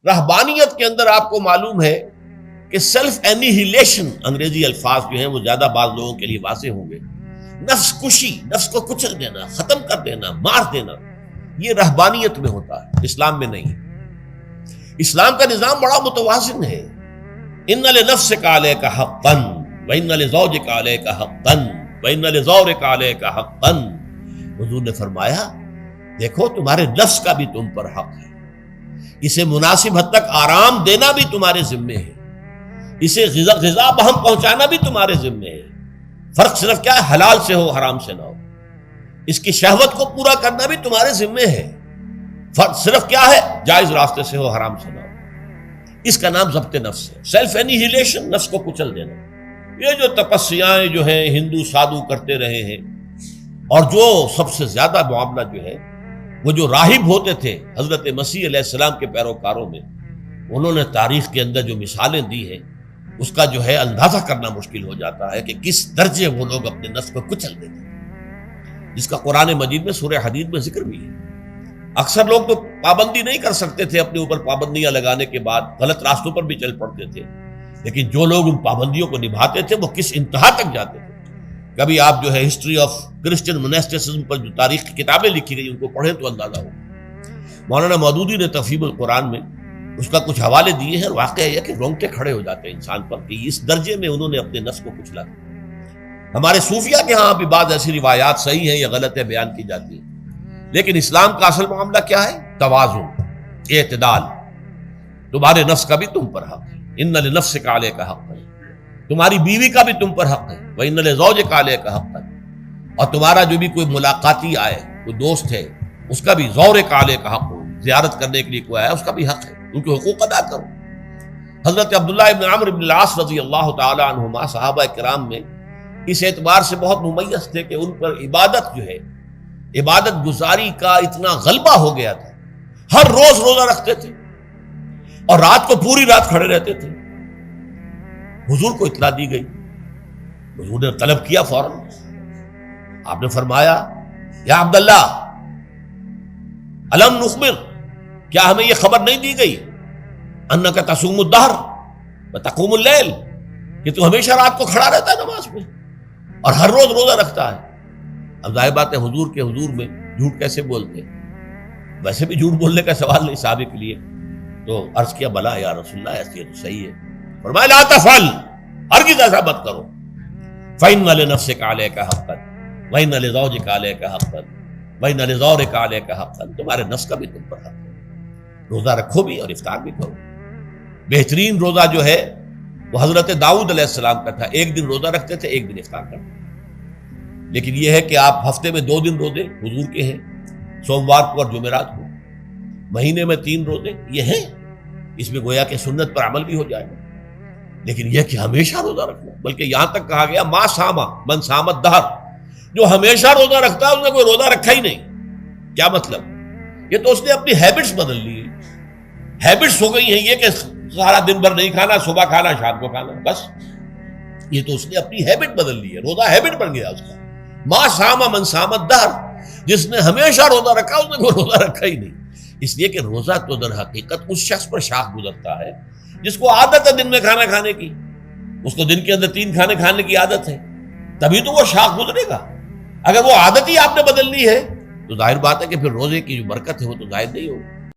رہبانیت کے اندر آپ کو معلوم ہے کہ سیلف اینیہیلیشن، انگریزی الفاظ جو ہیں وہ زیادہ بعض لوگوں کے لیے واضح ہوں گے، نفس کشی، نفس کو کچل دینا، ختم کر دینا، مار دینا، یہ رہبانیت میں ہوتا ہے، اسلام میں نہیں۔ اسلام کا نظام بڑا متوازن ہے۔ ان لنفسک علیک حقا وان لزوجک علیک حقا وان لزورک علیک حقا۔ حضور نے فرمایا دیکھو تمہارے نفس کا بھی تم پر حق ہے، اسے مناسب حد تک آرام دینا بھی تمہارے ذمے ہے، اسے غذا بہم پہنچانا بھی تمہارے ذمے ہے۔ فرق صرف کیا ہے؟ حلال سے ہو، حرام سے نہ ہو۔ اس کی شہوت کو پورا کرنا بھی تمہارے ذمے ہے۔ فرق صرف کیا ہے؟ جائز راستے سے ہو، حرام سے نہ ہو۔ اس کا نام ضبط نفس ہے، سیلف اینیہیلیشن، نفس کو کچل دینا۔ یہ جو تپسیاں جو ہیں ہندو سادھو کرتے رہے ہیں، اور جو سب سے زیادہ معاملہ جو ہے وہ جو راہب ہوتے تھے حضرت مسیح علیہ السلام کے پیروکاروں میں، انہوں نے تاریخ کے اندر جو مثالیں دی ہیں اس کا جو ہے اندازہ کرنا مشکل ہو جاتا ہے کہ کس درجے وہ لوگ اپنے نفس کو کچل دیتے ہیں، جس کا قرآن مجید میں سورہ حدید میں ذکر بھی ہے۔ اکثر لوگ تو پابندی نہیں کر سکتے تھے، اپنے اوپر پابندیاں لگانے کے بعد غلط راستوں پر بھی چل پڑتے تھے، لیکن جو لوگ ان پابندیوں کو نبھاتے تھے وہ کس انتہا تک جاتے تھے۔ کبھی آپ جو ہے ہسٹری آف کرسچن موناسٹسزم پر جو تاریخ کی کتابیں لکھی گئی ان کو پڑھیں تو اندازہ ہو۔ مولانا مودودی نے تفہیم القرآن میں اس کا کچھ حوالے دیے ہیں، اور واقعہ یہ کہ رونگٹے کھڑے ہو جاتے ہیں انسان پر کہ اس درجے میں انہوں نے اپنے نفس کو کچلا۔ ہمارے صوفیہ کے ہاں بھی بعض ایسی روایات صحیح ہیں یا غلط ہے بیان کی جاتی ہیں، لیکن اسلام کا اصل معاملہ کیا ہے؟ توازن، اعتدال۔ تمہارے نفس کا بھی تم پر حق ہے، ان لنفسک علیک حقا، تمہاری بیوی کا بھی تم پر حق ہے، وان لزوجک علیک حقا، اور تمہارا جو بھی کوئی ملاقاتی آئے، کوئی دوست ہے، اس کا بھی زورک علیک حق، زیارت کرنے کے لیے کوئی آیا اس کا بھی حق ہے، ان کے حقوق ادا کرو۔ حضرت عبداللہ ابن عمرو بن العاص رضی اللہ تعالی عنہما صحابہ کرام میں اس اعتبار سے بہت ممیز تھے کہ ان پر عبادت جو ہے، عبادت گزاری کا اتنا غلبہ ہو گیا تھا، ہر روز روزہ رکھتے تھے اور رات کو پوری رات کھڑے رہتے تھے۔ حضور کو اطلاع دی گئی، حضور نے طلب کیا فوراً، آپ نے فرمایا یا عبداللہ الم نخبر، کیا ہمیں یہ خبر نہیں دی گئی انک تصوم الدہر وتقوم اللیل، کہ تو ہمیشہ رات کو کھڑا رہتا ہے نماز میں اور ہر روز روزہ رکھتا ہے۔ اب ظاہر بات ہے حضور کے حضور میں جھوٹ کیسے بولتے، ویسے بھی جھوٹ بولنے کا سوال نہیں صحابہ کے لیے، تو عرض کیا بلا یا رسول اللہ ایسے تو صحیح ہے۔ فرمایا لا تفعل، ہرگز ایسا مت کرو، فإن لنفسک علیک حقا وإن لزوجک علیک حقا وإن لزورک علیک حقا، تمہارے نفس کا بھی تم پر حق ہے، روزہ رکھو بھی اور افطار بھی کرو۔ بہترین روزہ جو ہے وہ حضرت داؤد علیہ السلام کا تھا، ایک دن روزہ رکھتے تھے، ایک دن افطار کرتے تھے۔ لیکن یہ ہے کہ آپ ہفتے میں 2 دن روزے حضور کے ہیں، سوموار کو اور جمعرات کو، مہینے میں 3 روزے یہ ہیں، اس میں گویا کہ سنت پر عمل بھی ہو جائے گا۔ لیکن یہ کہ ہمیشہ روزہ رکھنا، بلکہ یہاں تک کہا گیا ما ساما من سامت دہر، جو ہمیشہ روزہ رکھتا ہے اس نے کوئی روزہ رکھا ہی نہیں۔ کیا مطلب؟ یہ تو اس نے اپنی ہیبٹس بدل لی ہیں، ہیبٹس ہو گئی ہیں یہ کہ سارا دن بھر نہیں کھانا، صبح کھانا شام کو کھانا، بس یہ تو اس نے اپنی ہیبٹ بدل لی ہے، روزہ ہیبٹ بن گیا اس کا۔ ما ساما من سامت دہر، جس نے ہمیشہ روزہ رکھا اس نے کوئی روزہ رکھا ہی نہیں۔ اس لیے کہ روزہ تو در حقیقت اس شخص پر شاخ گزرتا ہے جس کو عادت ہے دن میں کھانا کھانے کی، اس کو دن کے اندر 3 کھانے کھانے کی عادت ہے، تبھی تو وہ شاخ گزرے گا۔ اگر وہ عادت ہی آپ نے بدل لی ہے تو ظاہر بات ہے کہ پھر روزے کی جو برکت ہے وہ تو ظاہر نہیں ہوگی۔